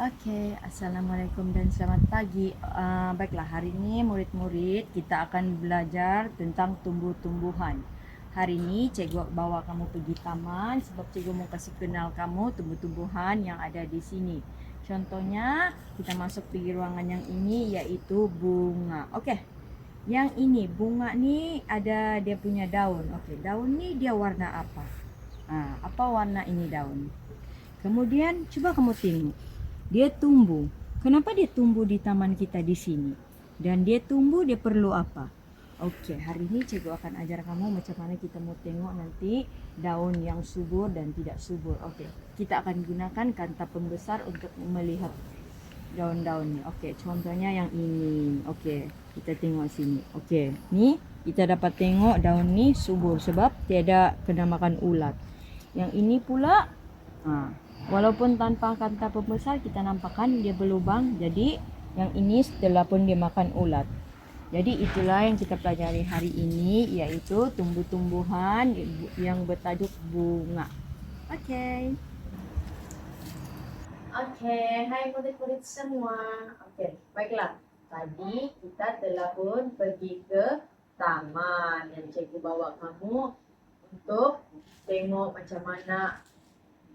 Oke, assalamualaikum dan selamat pagi. Baiklah, hari ini murid-murid kita akan belajar tentang tumbuh-tumbuhan. Hari ini cikgu bawa kamu pergi taman sebab cikgu mau kasih kenal kamu tumbuh-tumbuhan yang ada di sini. Contohnya, kita masuk pergi ruangan yang ini yaitu bunga. Oke, yang ini bunga ni ada dia punya daun. Oke, daun ni dia warna apa? Apa warna ini daun? Kemudian coba kamu tengok. Dia tumbuh. Kenapa dia tumbuh di taman kita di sini? Dan dia tumbuh dia perlu apa? Okey, hari ini cikgu akan ajar kamu macam mana kita mau tengok nanti daun yang subur dan tidak subur. Okey, kita akan gunakan kanta pembesar untuk melihat daun-daunnya. Okey, contohnya yang ini. Okey, kita tengok sini. Okey, ni kita dapat tengok daun ni subur sebab tiada kena makan ulat. Yang ini pula walaupun tanpa kanta pembesar kita nampakkan dia berlubang. Jadi yang ini setelah pun dia makan ulat. Jadi itulah yang kita pelajari hari ini, iaitu tumbuh-tumbuhan yang bertajuk bunga. Okey. Okey, hai murid-murid semua. Okey, baiklah. Tadi kita telah pun pergi ke taman yang cikgu bawa kamu untuk tengok macam mana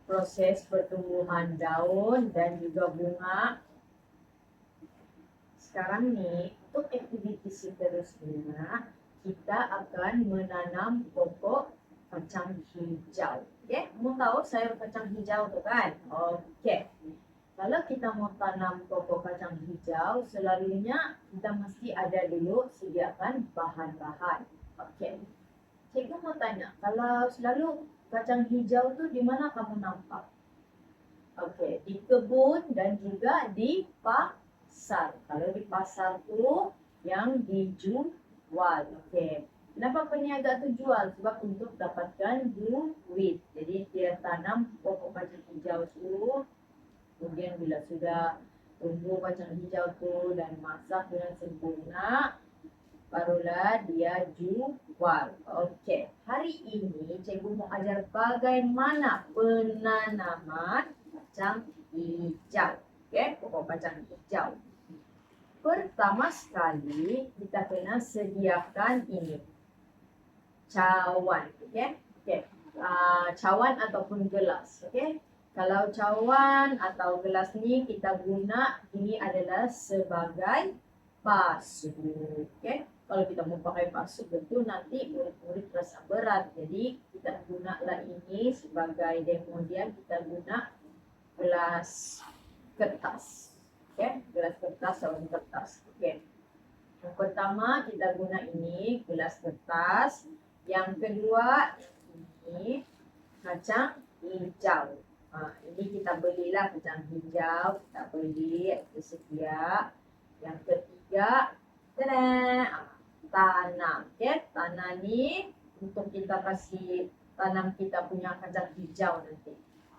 proses pertumbuhan daun dan juga bunga. Sekarang ni, untuk aktiviti seterusnya, kita akan menanam pokok kacang hijau. Okay? Kamu tahu sayur kacang hijau tu kan? Okay. Kalau kita mau tanam pokok kacang hijau, selalunya kita mesti ada dulu sediakan bahan-bahan. Okay. Cikgu mau tanya, kalau selalu kacang hijau tu di mana kamu nampak? Okey, di kebun dan juga di pasar. Kalau di pasar tu yang dijual. Okey. Kenapa peniaga tu jual? Sebab untuk dapatkan duit. Jadi dia tanam pokok kacang hijau tu. Kemudian bila sudah tumbuh kacang hijau tu dan masak dengan sempurna, barulah dia jual. Okey. Hari ini cikgu mau ajar bagaimana penanaman kacang hijau. Okey, pokok kacang hijau. Pertama sekali kita kena sediakan ini. Cawan, okey? Okey. Cawan ataupun gelas, okey? Kalau cawan atau gelas ni kita guna, ini adalah sebagai pasu, okey? Kalau kita mau pakai pasu tentu nanti murid-murid rasa berat. Jadi kita gunalah ini sebagai demo dia, kita guna gelas kertas. Okay, gelas kertas atau kertas. Okay. Yang pertama kita guna ini gelas kertas. Yang kedua ini kacang hijau. Ini kita belilah kacang hijau, kita beli, kita sedia. Yang ketiga, tanam. Okay, tanam ni untuk kita kasih tanam kita punya kacang hijau nanti.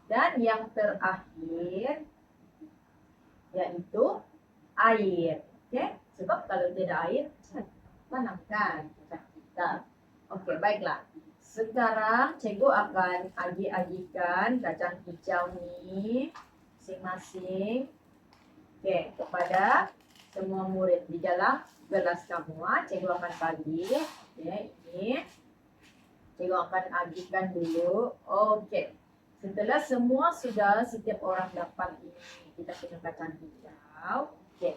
Dan yang terakhir yaitu air. Okay? Sebab kalau tidak air, tanamkan kacang kita. Okey, baiklah. Sekarang cikgu akan agi-agikan kacang hijau ni masing-masing kepada semua murid di dalam kelas kamu. Cikgu akan bagi. Ini. Cikgu akan agikan dulu. Okey. Setelah semua sudah, setiap orang dapat ini, kita punya kacang hijau. Okey,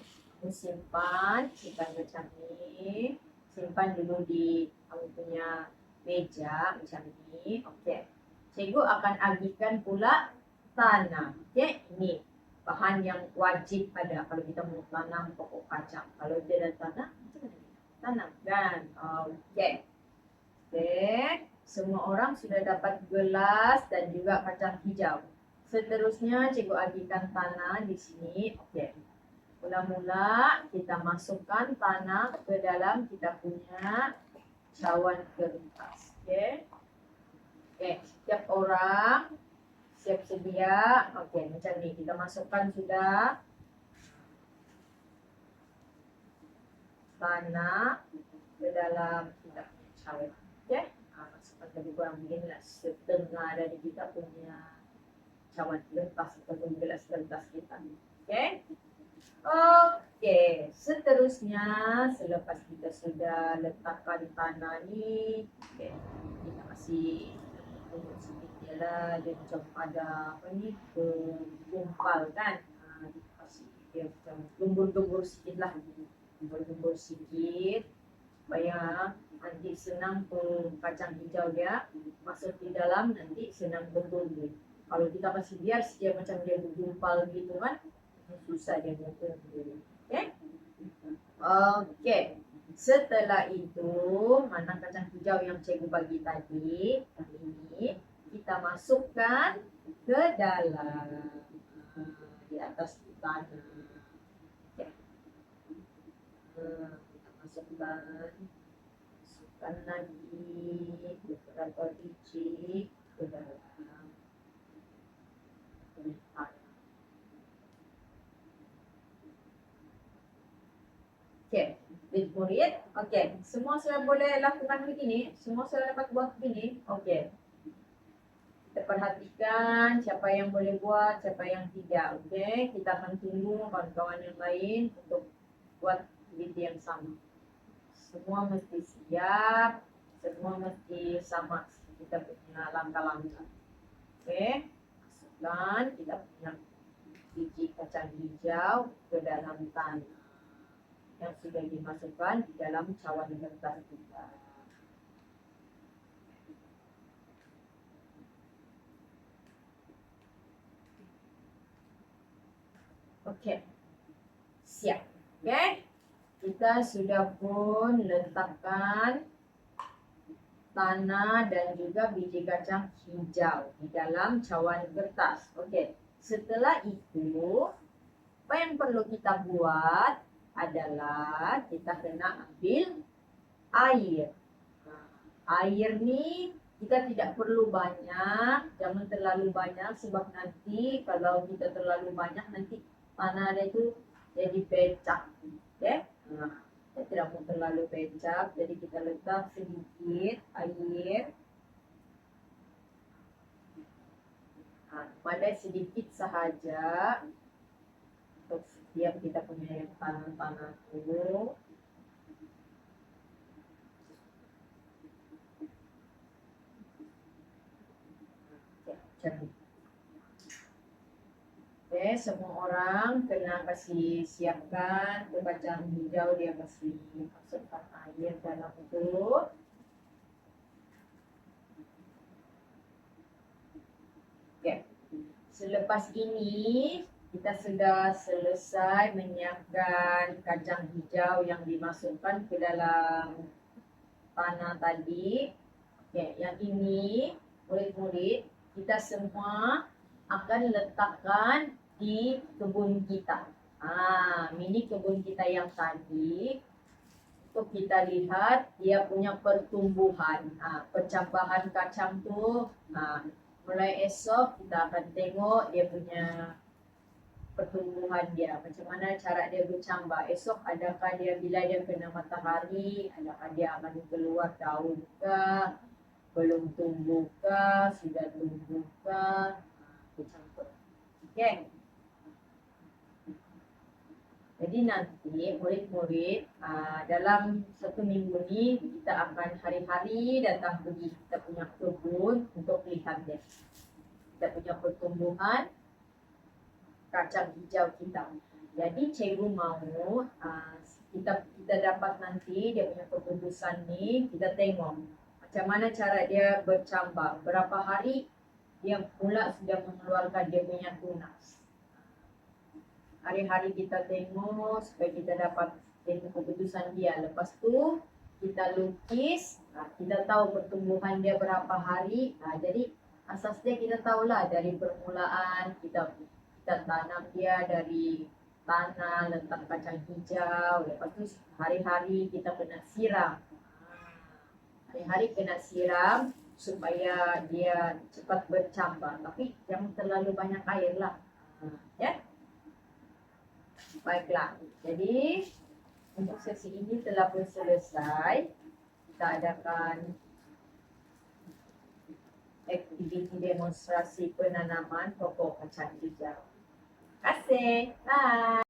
simpan kacang ni. Simpan dulu di kamu punya meja macam ni. Okey, cikgu akan agikan pula tanam. Okey, ini bahan yang wajib ada kalau kita mau tanam pokok kacang. Kalau tidak tanam, macam mana? Tanam kan? Okey. Okey. Semua orang sudah dapat gelas dan juga kacang hijau. Seterusnya cikgu agikan tanah di sini. Okey. Mula-mula kita masukkan tanah ke dalam kita punya cawan kertas. Okey. Okey, setiap orang siap sedia. Okey, macam ni kita masukkan sudah tanah ke dalam kita punya cawan. Okey. Masukkan lebih kurang beginilah setengah dari kita punya cawan kertas ataupun gelas kertas kita. Okey. Okey, seterusnya selepas kita sudah letakkan tanah ni, okey, kita kasih tengok sikit dia lah, dia macam ada apa ni, gumpal kan. Kita kasih dia macam gembur-gembur sikit lah, gembur-gembur sikit supaya nanti senang kacang hijau dia masuk di dalam, nanti senang bertumbuh. Kalau kita kasih biar dia macam dia bergumpal gitu kan, susah dia bertumbuh. Okay? Okay. Setelah itu, mana kacang hijau yang cikgu bagi tadi, ini kita masukkan ke dalam di atas tanah. Okay. Kita masukkan lagi beberapa biji ke dalam tanah. Okay, murid. Okay, semua sudah boleh lakukan begini. Semua sudah dapat buat begini. Okay. Kita perhatikan siapa yang boleh buat, siapa yang tidak. Okay, kita akan tunggu kawan-kawan yang lain untuk buat video yang sama. Semua mesti siap. Semua mesti sama kita punya langkah-langkah. Okay, masukkan kita punya biji kacang hijau ke dalam tanah yang sudah dimasukkan di dalam cawan kertas kita. Okey. Siap. Okey. Kita sudah pun letakkan tanah dan juga biji kacang hijau di dalam cawan kertas. Okey. Setelah itu, apa yang perlu kita buat adalah kita kena ambil air. Air ni kita tidak perlu banyak, jangan terlalu banyak sebab nanti kalau kita terlalu banyak nanti tanah dia itu jadi pecah. Okay? Kita tidak mau terlalu pecah, jadi kita letak sedikit air. Pada sedikit sahaja untuk setiap kita punya tanah-tanah itu. Okay, semua orang kena kasih siapkan kacang hijau, dia kasih masukkan air dalam itu. Okay. Selepas ini kita sudah selesai menyiapkan kacang hijau yang dimasukkan ke dalam tanah tadi. Okay, yang ini murid-murid kita semua akan letakkan di kebun kita. Mini kebun kita yang tadi, untuk kita lihat dia punya pertumbuhan, percambahan kacang tu. Mulai esok kita akan tengok dia punya pertumbuhan dia, macam mana cara dia bercambah. Esok adakah dia bila dia kena matahari, adakah dia akan keluar daun ke, belum tumbuh ke, sudah tumbuh ke, bercampur. Okay. Jadi nanti murid-murid dalam satu minggu ni kita akan hari-hari datang pergi kita punya kebun untuk lihat dia. Kita punya pertumbuhan kacang hijau kita. Jadi cikgu mahu kita dapat nanti dia punya keputusan ni, kita tengok macam mana cara dia bercambah, berapa hari dia pula sudah mengeluarkan dia punya tunas. Hari-hari kita tengok supaya kita dapat tengok keputusan dia. Lepas tu kita lukis, kita tahu pertumbuhan dia berapa hari. Jadi asas dia kita tahulah dari permulaan kita tanam dia dari tanah, letak kacang hijau. Lepas tu hari-hari kita kena siram. Hari-hari kena siram supaya dia cepat bercambah. Tapi jangan terlalu banyak air lah. Ya. Baiklah. Jadi untuk sesi ini telah pun selesai. Kita adakan activity demonstrasi penanaman pokok kacang hijau. Terima kasih. Bye.